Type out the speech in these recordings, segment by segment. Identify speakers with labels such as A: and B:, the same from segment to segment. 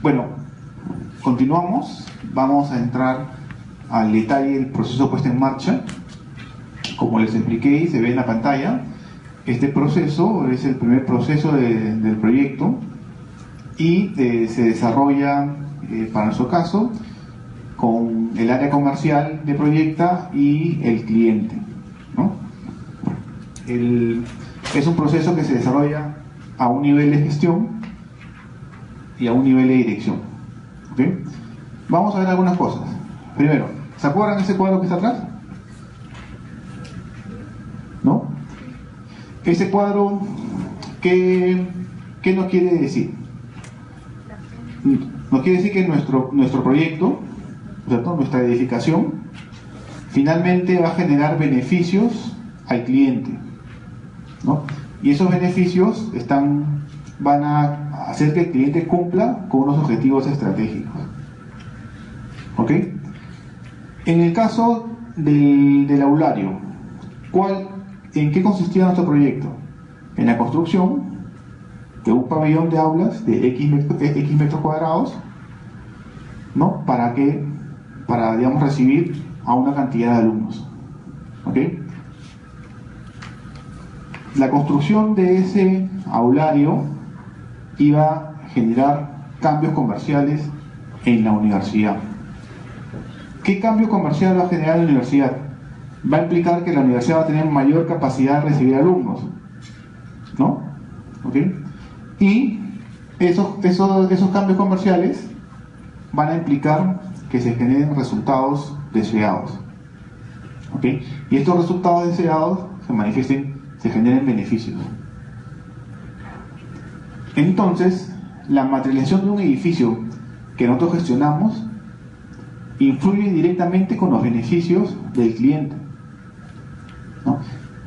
A: Bueno, continuamos. Vamos a entrar al detalle del proceso puesto en marcha. Como les expliqué y se ve en la pantalla, este proceso es el primer proceso del proyecto y se desarrolla, para nuestro caso, con el área comercial de Proyecta y el cliente, ¿no? Es un proceso que se desarrolla a un nivel de gestión y a un nivel de dirección. ¿Okay? Vamos a ver algunas cosas. Primero, ¿se acuerdan de ese cuadro que está atrás? ¿No? Ese cuadro, ¿qué nos quiere decir? Nos quiere decir que nuestro proyecto, ¿cierto?, nuestra edificación, finalmente va a generar beneficios al cliente, ¿no? Y esos beneficios van a hacer que el cliente cumpla con unos objetivos estratégicos. ¿Ok? En el caso del aulario, ¿en qué consistía nuestro proyecto? En la construcción de un pabellón de aulas de X metros cuadrados, ¿no? Para digamos, recibir a una cantidad de alumnos. ¿Ok? La construcción de ese aulario iba a generar cambios comerciales en la universidad. ¿Qué cambio comercial va a generar la universidad? Va a implicar que la universidad va a tener mayor capacidad de recibir alumnos, ¿no? ¿Ok? Y esos cambios comerciales van a implicar que se generen resultados deseados. ¿Ok? Y estos resultados deseados se generen beneficios. Entonces, la materialización de un edificio que nosotros gestionamos influye directamente con los beneficios del cliente, ¿no?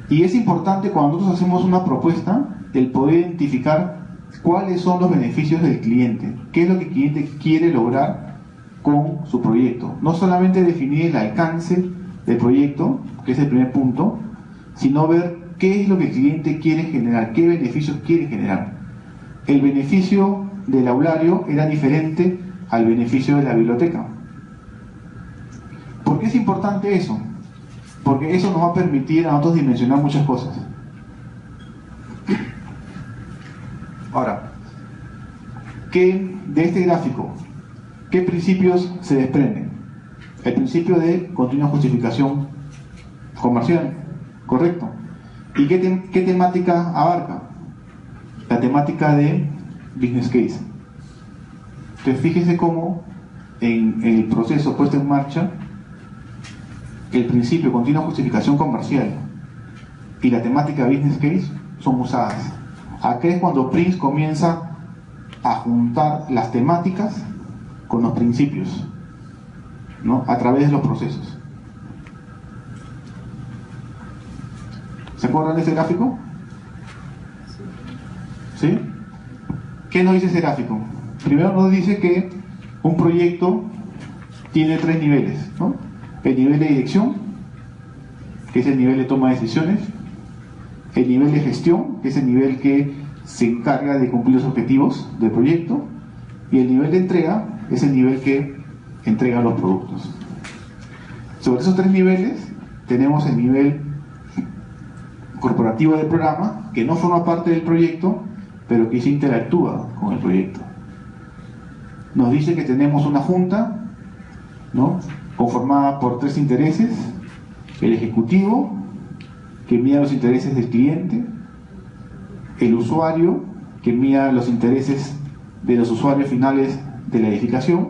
A: Y es importante cuando nosotros hacemos una propuesta el poder identificar cuáles son los beneficios del cliente, qué es lo que el cliente quiere lograr con su proyecto. No solamente definir el alcance del proyecto, que es el primer punto, sino ver qué es lo que el cliente quiere generar, qué beneficios quiere generar. El beneficio del aulario era diferente al beneficio de la biblioteca. ¿Por qué es importante eso? Porque eso nos va a permitir a nosotros dimensionar muchas cosas. Ahora, de este gráfico, ¿qué principios se desprenden? El principio de continua justificación comercial, ¿correcto? ¿Y qué temática abarca? La temática de business case. Entonces, fíjese cómo en el proceso puesto en marcha, el principio de continua justificación comercial y la temática business case son usadas. Acá es cuando Prince comienza a juntar las temáticas con los principios, ¿no? A través de los procesos. ¿Se acuerdan de ese gráfico? ¿Sí? ¿Qué nos dice ese gráfico? Primero nos dice que un proyecto tiene 3 niveles, ¿no? El nivel de dirección, que es el nivel de toma de decisiones; el nivel de gestión, que es el nivel que se encarga de cumplir los objetivos del proyecto; y el nivel de entrega es el nivel que entrega los productos. Sobre esos 3 niveles tenemos el nivel corporativo del programa, que no forma parte del proyecto, pero que se interactúa con el proyecto. Nos dice que tenemos una junta, ¿no?, conformada por 3 intereses: el ejecutivo, que mira los intereses del cliente; el usuario, que mira los intereses de los usuarios finales de la edificación;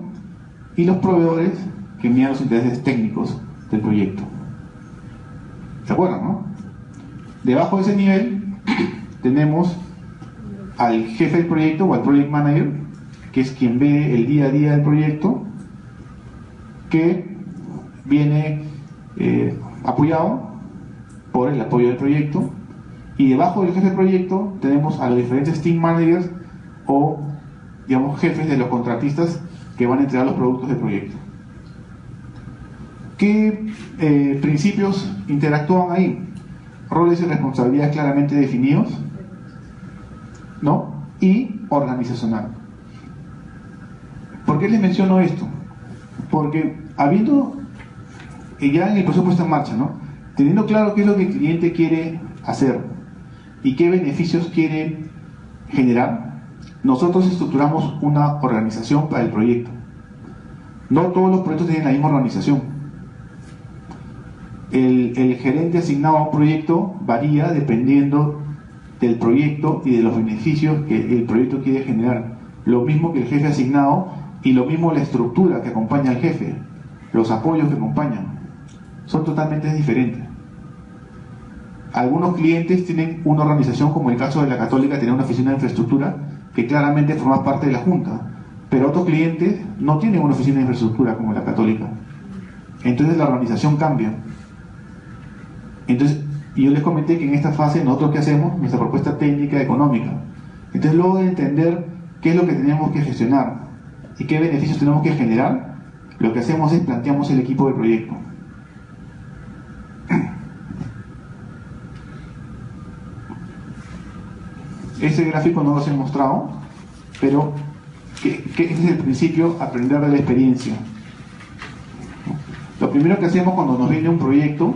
A: y los proveedores, que miran los intereses técnicos del proyecto. ¿Se acuerdan, no? Debajo de ese nivel tenemos al jefe del proyecto o al project manager, que es quien ve el día a día del proyecto, que viene apoyado por el apoyo del proyecto. Y debajo del jefe del proyecto tenemos a los diferentes team managers o, digamos, jefes de los contratistas que van a entregar los productos del proyecto. ¿Qué principios interactúan ahí? Roles y responsabilidades claramente definidos, ¿no? Y organizacional. ¿Por qué les menciono esto? Porque habiendo ya en el proceso puesto en marcha, ¿no? Teniendo claro qué es lo que el cliente quiere hacer y qué beneficios quiere generar, nosotros estructuramos una organización para el proyecto. No todos los proyectos tienen la misma organización. El gerente asignado a un proyecto varía dependiendo del proyecto y de los beneficios que el proyecto quiere generar. Lo mismo que el jefe asignado y lo mismo la estructura que acompaña al jefe, los apoyos que acompañan, son totalmente diferentes. Algunos clientes tienen una organización, como el caso de la Católica, tiene una oficina de infraestructura que claramente forma parte de la Junta, pero otros clientes no tienen una oficina de infraestructura como la Católica. Entonces la organización cambia. Entonces, yo les comenté que en esta fase nosotros ¿qué hacemos? Nuestra propuesta técnica económica. Entonces, luego de entender qué es lo que tenemos que gestionar y qué beneficios tenemos que generar, lo que hacemos es planteamos el equipo de proyecto. Ese gráfico no lo he mostrado, pero que es el principio, aprender de la experiencia. Lo primero que hacemos cuando nos viene un proyecto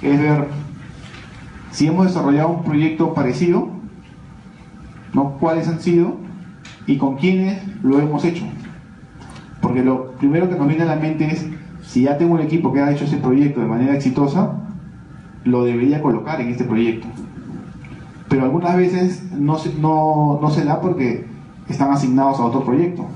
A: es ver si hemos desarrollado un proyecto parecido, ¿no? Cuáles han sido y con quiénes lo hemos hecho. Porque lo primero que nos viene a la mente es, si ya tengo un equipo que ha hecho ese proyecto de manera exitosa, lo debería colocar en este proyecto. Pero algunas veces no se da porque están asignados a otro proyecto.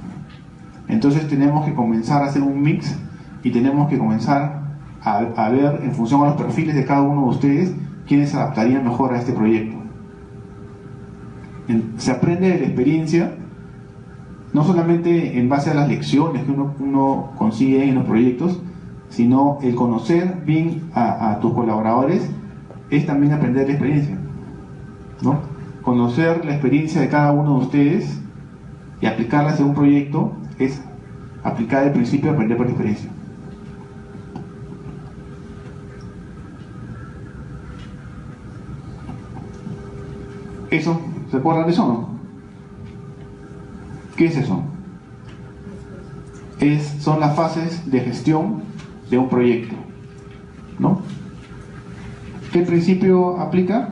A: Entonces tenemos que comenzar a hacer un mix y tenemos que comenzar a ver en función a los perfiles de cada uno de ustedes quiénes se adaptarían mejor a este proyecto. Se aprende de la experiencia, no solamente en base a las lecciones que uno consigue en los proyectos, sino el conocer bien a tus colaboradores es también aprender de la experiencia, ¿no? Conocer la experiencia de cada uno de ustedes y aplicarla hacia un proyecto es aplicar el principio de aprender por la experiencia. ¿Eso? ¿Se acuerdan de eso o no? ¿Qué es eso? Son las fases de gestión de un proyecto, ¿no? ¿Qué principio aplica?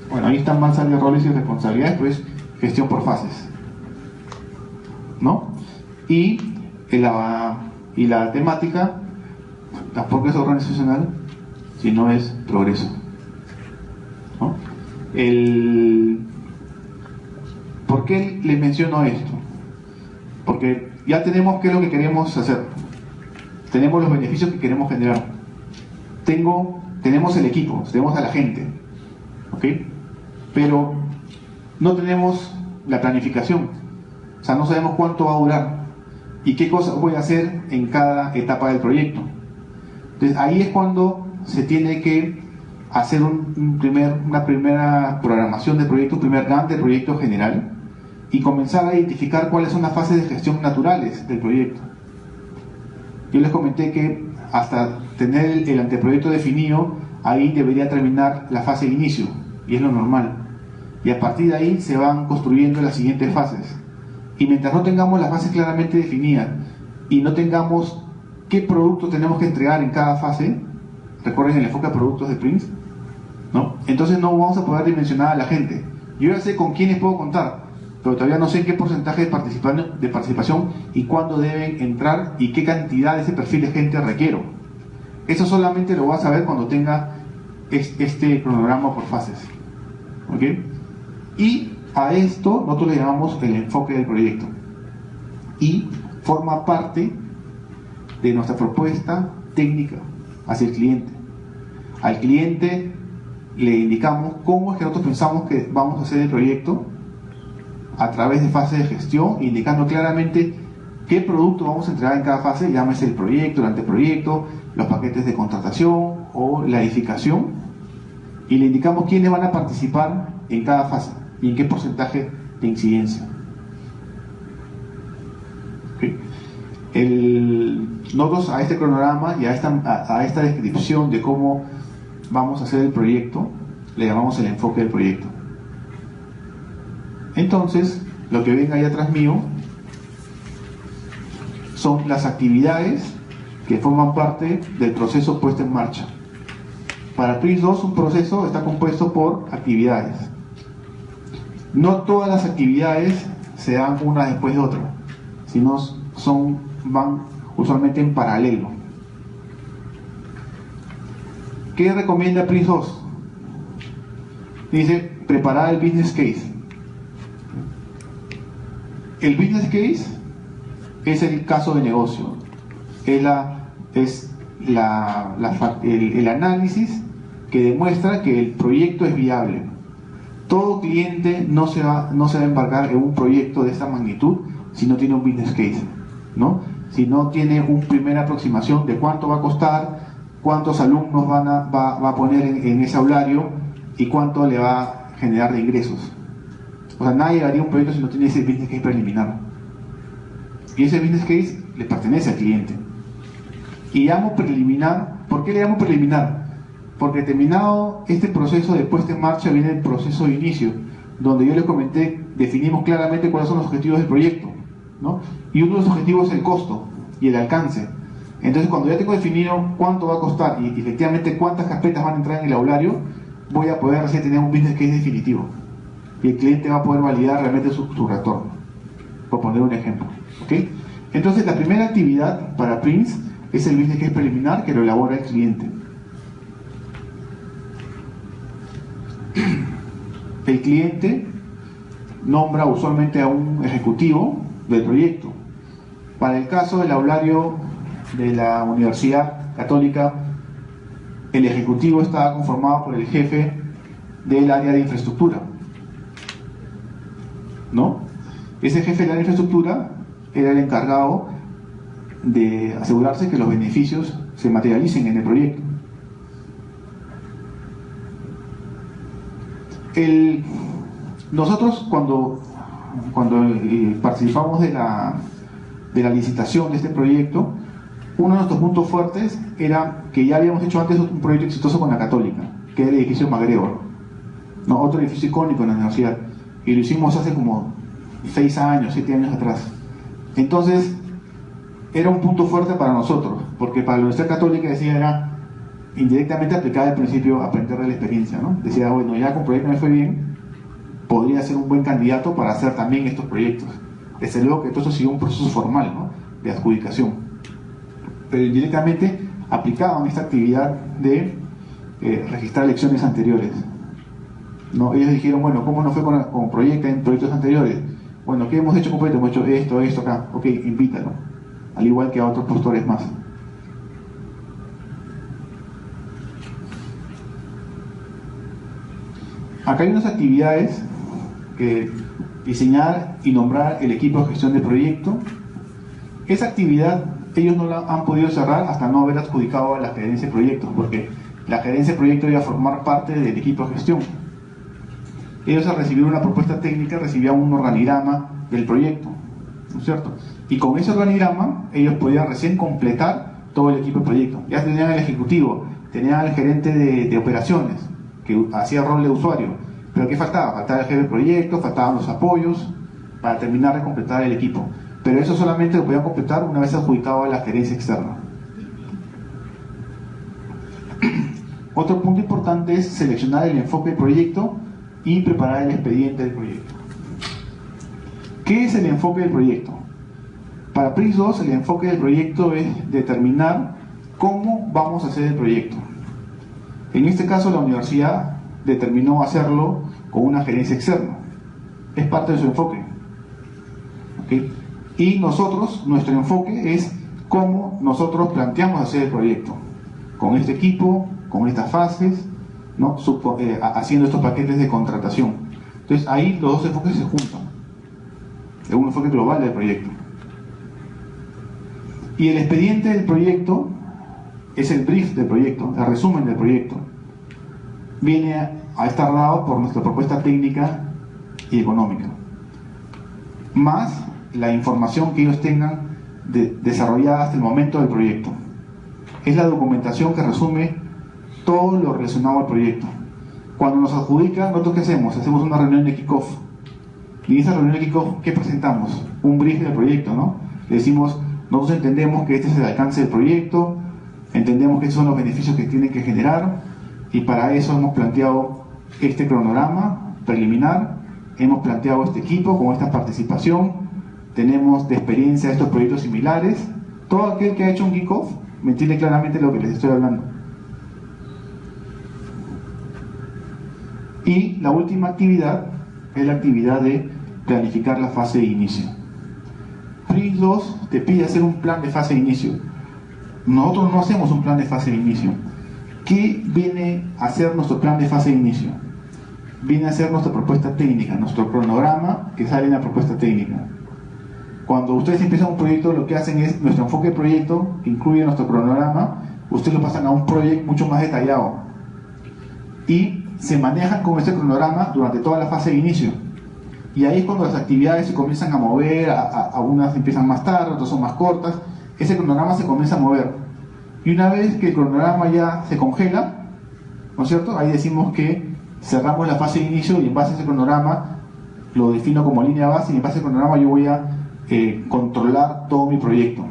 A: Bueno, ahí están más de roles y responsabilidades, pues gestión por fases, ¿no? Y la temática tampoco es organizacional, sino es progreso, ¿no? ¿Por qué les menciono esto? Porque ya tenemos qué es lo que queremos hacer, tenemos los beneficios que queremos generar, tenemos el equipo, tenemos a la gente, ¿ok? Pero no tenemos la planificación, o sea, no sabemos cuánto va a durar y qué cosas voy a hacer en cada etapa del proyecto. Entonces ahí es cuando se tiene que hacer una primera programación de proyecto, un primer plan de proyecto general y comenzar a identificar cuáles son las fases de gestión naturales del proyecto. Yo les comenté que hasta tener el anteproyecto definido, ahí debería terminar la fase de inicio, y es lo normal. Y a partir de ahí se van construyendo las siguientes fases. Y mientras no tengamos las fases claramente definidas y no tengamos qué producto tenemos que entregar en cada fase, recuerden el enfoque de productos de Prince, ¿no? Entonces no vamos a poder dimensionar a la gente. Yo ya sé con quiénes puedo contar, pero todavía no sé en qué porcentaje de participación y cuándo deben entrar y qué cantidad de ese perfil de gente requiero. Eso solamente lo voy a saber cuando tenga este cronograma por fases, ¿ok? Y a esto nosotros le llamamos el enfoque del proyecto y forma parte de nuestra propuesta técnica hacia el cliente. Al cliente le indicamos cómo es que nosotros pensamos que vamos a hacer el proyecto a través de fases de gestión, indicando claramente qué producto vamos a entregar en cada fase, llámese el proyecto, el anteproyecto, los paquetes de contratación o la edificación, y le indicamos quiénes van a participar en cada fase y en qué porcentaje de incidencia. ¿Okay? Nosotros a este cronograma y a esta descripción de cómo vamos a hacer el proyecto le llamamos el enfoque del proyecto. Entonces, lo que ven ahí atrás mío son las actividades que forman parte del proceso puesto en marcha. Para PRINCE2 un proceso está compuesto por actividades. No todas las actividades se dan una después de otra, sino van usualmente en paralelo. ¿Qué recomienda PRINCE2? Dice, preparar el business case. El business case es el caso de negocio, es el análisis que demuestra que el proyecto es viable. Todo cliente no se va a embarcar en un proyecto de esta magnitud si no tiene un business case, ¿no? Si no tiene una primera aproximación de cuánto va a costar, cuántos alumnos va a poner en ese aulario y cuánto le va a generar de ingresos. O sea, nadie haría un proyecto si no tiene ese business case preliminar. Y ese business case le pertenece al cliente. Y llamo preliminar. ¿Por qué le llamo preliminar? Porque terminado este proceso de puesta en marcha viene el proceso de inicio, donde yo les comenté, definimos claramente cuáles son los objetivos del proyecto, ¿no? Y uno de los objetivos es el costo y el alcance. Entonces, cuando ya tengo definido cuánto va a costar y efectivamente cuántas carpetas van a entrar en el aulario, voy a poder recién tener un business case definitivo. Y el cliente va a poder validar realmente su retorno. Por poner un ejemplo. ¿Okay? Entonces, la primera actividad para PRINCE es el business case preliminar que lo elabora el cliente. El cliente nombra usualmente a un ejecutivo del proyecto. Para el caso del aulario de la Universidad Católica, el ejecutivo estaba conformado por el jefe del área de infraestructura, ¿no? Ese jefe del área de infraestructura era el encargado de asegurarse que los beneficios se materialicen en el proyecto. Nosotros cuando participamos de la licitación de este proyecto, uno de nuestros puntos fuertes era que ya habíamos hecho antes un proyecto exitoso con la Católica, que era el edificio MacGregor, ¿no? Otro edificio icónico en la universidad, y lo hicimos hace como 6 años, 7 años atrás. Entonces era un punto fuerte para nosotros, porque para la Universidad Católica era indirectamente aplicar el principio aprender de la experiencia, ¿no? Decía, bueno, ya con proyecto me fue bien, podría ser un buen candidato para hacer también estos proyectos. Desde luego que todo eso sigue un proceso formal, ¿no? De adjudicación, pero indirectamente aplicaban esta actividad de registrar lecciones anteriores, ¿no? Ellos dijeron, bueno, ¿cómo nos fue con proyectos en proyectos anteriores? Bueno, ¿qué hemos hecho con proyectos? Hemos hecho esto acá. Ok, invítalo, al igual que a otros postores más. Acá hay unas actividades que diseñar y nombrar el equipo de gestión de proyecto. Esa actividad ellos no la han podido cerrar hasta no haber adjudicado a la gerencia de proyectos, porque la gerencia de proyectos iba a formar parte del equipo de gestión. Ellos al recibir una propuesta técnica recibían un organigrama del proyecto, ¿no es cierto? Y con ese organigrama ellos podían recién completar todo el equipo de proyecto. Ya tenían el ejecutivo, tenían al gerente de operaciones, que hacía rol de usuario. Pero ¿qué faltaba? Faltaba el jefe de proyecto, faltaban los apoyos para terminar de completar el equipo. Pero eso solamente lo podían completar una vez adjudicado a la gerencia externa. Otro punto importante es seleccionar el enfoque del proyecto y preparar el expediente del proyecto. ¿Qué es el enfoque del proyecto? Para PRINCE2 el enfoque del proyecto es determinar cómo vamos a hacer el proyecto. En este caso la universidad determinó hacerlo con una gerencia externa. Es parte de su enfoque. ¿Okay? Y nosotros, nuestro enfoque es cómo nosotros planteamos hacer el proyecto. Con este equipo, con estas fases, ¿no? Haciendo estos paquetes de contratación. Entonces ahí los dos enfoques se juntan. Es un enfoque global del proyecto. Y el expediente del proyecto es el brief del proyecto, el resumen del proyecto. Viene a estar dado por nuestra propuesta técnica y económica, más la información que ellos tengan desarrollada hasta el momento del proyecto. Es la documentación que resume todo lo relacionado al proyecto. Cuando nos adjudican, ¿nosotros qué hacemos? Hacemos una reunión de kick-off. Y en esa reunión de kickoff, ¿qué presentamos? Un brief del proyecto, ¿no? Le decimos, nosotros entendemos que este es el alcance del proyecto, entendemos que estos son los beneficios que tiene que generar, y para eso hemos planteado este cronograma preliminar, hemos planteado este equipo con esta participación, tenemos de experiencia estos proyectos similares. Todo aquel que ha hecho un kickoff me entiende claramente lo que les estoy hablando. Y la última actividad es la actividad de planificar la fase de inicio. PRINCE 2 te pide hacer un plan de fase de inicio. Nosotros no hacemos un plan de fase de inicio. ¿Qué viene a ser nuestro plan de fase de inicio? Viene a ser nuestra propuesta técnica, nuestro cronograma que sale en la propuesta técnica. Cuando ustedes empiezan un proyecto, lo que hacen es, nuestro enfoque de proyecto, que incluye nuestro cronograma, ustedes lo pasan a un proyecto mucho más detallado. Y se manejan con este cronograma durante toda la fase de inicio. Y ahí es cuando las actividades se comienzan a mover, algunas empiezan más tarde, otras son más cortas. Ese cronograma se comienza a mover. Y una vez que el cronograma ya se congela, ¿no es cierto? Ahí decimos que cerramos la fase de inicio y en base a ese cronograma lo defino como línea base y en base al cronograma yo voy a controlar todo mi proyecto.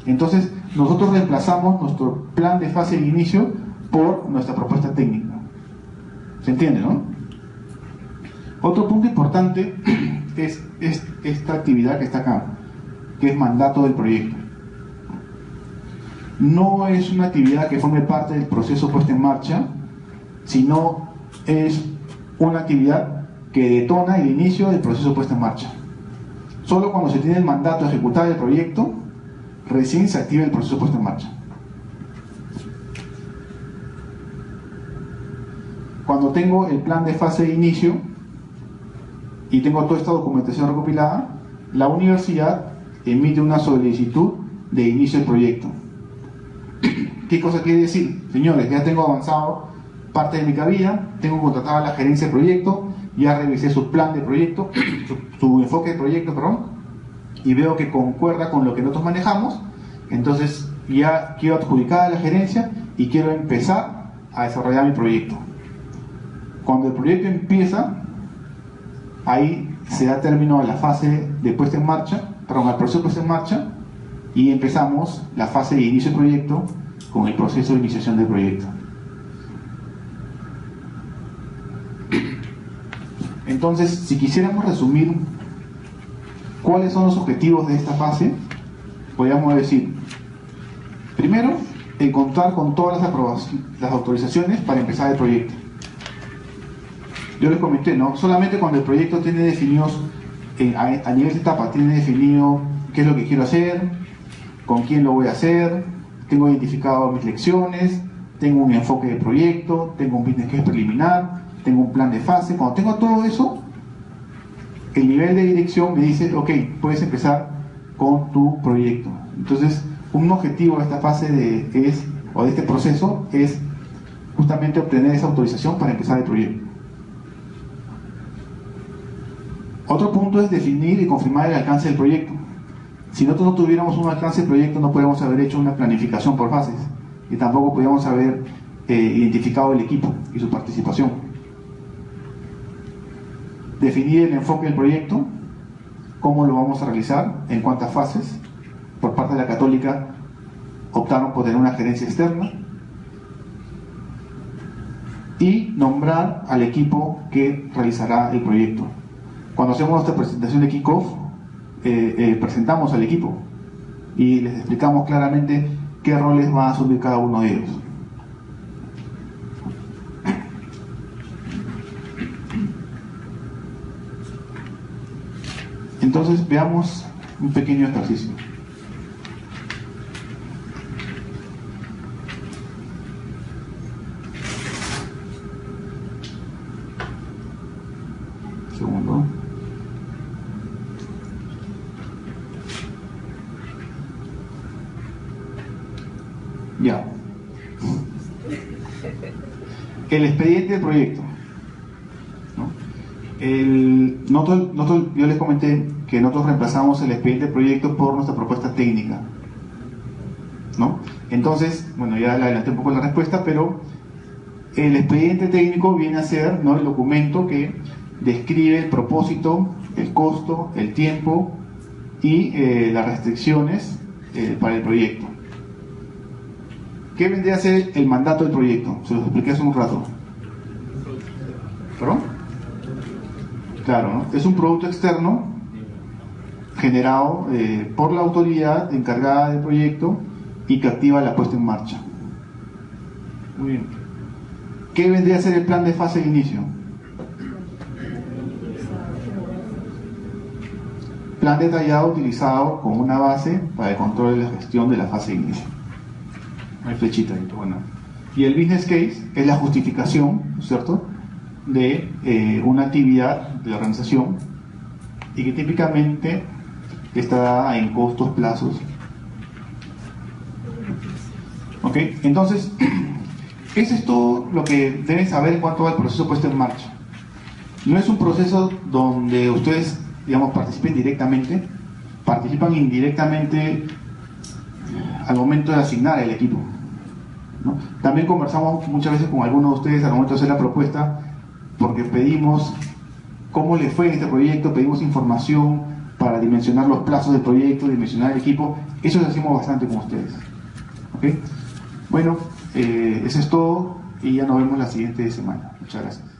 A: Entonces, nosotros reemplazamos nuestro plan de fase de inicio por nuestra propuesta técnica. ¿Se entiende, no? Otro punto importante es esta actividad que está acá, que es mandato del proyecto. No es una actividad que forme parte del proceso puesta en marcha, sino es una actividad que detona el inicio del proceso puesta en marcha. Solo cuando se tiene el mandato de ejecutar el proyecto, recién se activa el proceso puesto en marcha. Cuando tengo el plan de fase de inicio y tengo toda esta documentación recopilada, la universidad emite una solicitud de inicio del proyecto. ¿Qué cosa quiere decir? Señores, ya tengo avanzado parte de mi cabida, tengo contratada a la gerencia de proyecto, ya revisé su plan de proyecto, su enfoque de proyecto, perdón, y veo que concuerda con lo que nosotros manejamos, entonces ya quiero adjudicar a la gerencia y quiero empezar a desarrollar mi proyecto. Cuando el proyecto empieza, ahí se da término a la fase de puesta en marcha, perdón, al proceso de puesta en marcha, y empezamos la fase de inicio del proyecto con el proceso de iniciación del proyecto. Entonces, si quisiéramos resumir cuáles son los objetivos de esta fase, podríamos decir, primero, contar con todas las autorizaciones para empezar el proyecto. Yo les comenté, ¿no? Solamente cuando el proyecto tiene definidos, a nivel de etapa, tiene definido qué es lo que quiero hacer, con quién lo voy a hacer, tengo identificado mis lecciones, tengo un enfoque de proyecto, tengo un business case preliminar, tengo un plan de fase. Cuando tengo todo eso, el nivel de dirección me dice, ok, puedes empezar con tu proyecto. Entonces, un objetivo de esta fase de este proceso es justamente obtener esa autorización para empezar el proyecto. Otro punto es definir y confirmar el alcance del proyecto. Si nosotros no tuviéramos un alcance del proyecto, no podríamos haber hecho una planificación por fases y tampoco podríamos haber identificado el equipo y su participación. Definir el enfoque del proyecto, cómo lo vamos a realizar, en cuántas fases. Por parte de la Católica optaron por tener una gerencia externa y nombrar al equipo que realizará el proyecto. Cuando hacemos nuestra presentación de kickoff, presentamos al equipo y les explicamos claramente qué roles va a asumir cada uno de ellos. Entonces veamos un pequeño ejercicio. Un segundo. Ya. El expediente del proyecto. Yo les comenté que nosotros reemplazamos el expediente del proyecto por nuestra propuesta técnica, ¿no? Entonces, bueno, ya le adelanté un poco la respuesta, pero el expediente técnico viene a ser, ¿no?, el documento que describe el propósito, el costo, el tiempo y las restricciones para el proyecto. ¿Qué vendría a ser el mandato del proyecto? Se los expliqué hace un rato. ¿Perdón? Claro, ¿no? Es un producto externo generado por la autoridad encargada del proyecto y que activa la puesta en marcha. Muy bien. ¿Qué vendría a ser el plan de fase de inicio? Plan detallado utilizado como una base para el control de la gestión de la fase de inicio. Hay flechita ahí, bueno. Y el business case es la justificación, ¿no es cierto?, de una actividad de la organización y que típicamente está dada en costos, plazos. ¿Ok? Entonces, eso es todo lo que deben saber en cuanto al proceso puesto en marcha. No es un proceso donde ustedes, digamos, participen directamente, participan indirectamente al momento de asignar el equipo, ¿no? También conversamos muchas veces con algunos de ustedes al momento de hacer la propuesta, porque pedimos cómo les fue en este proyecto, pedimos información para dimensionar los plazos del proyecto, dimensionar el equipo. Eso lo hacemos bastante con ustedes. ¿Okay? Bueno, eso es todo y ya nos vemos la siguiente semana. Muchas gracias.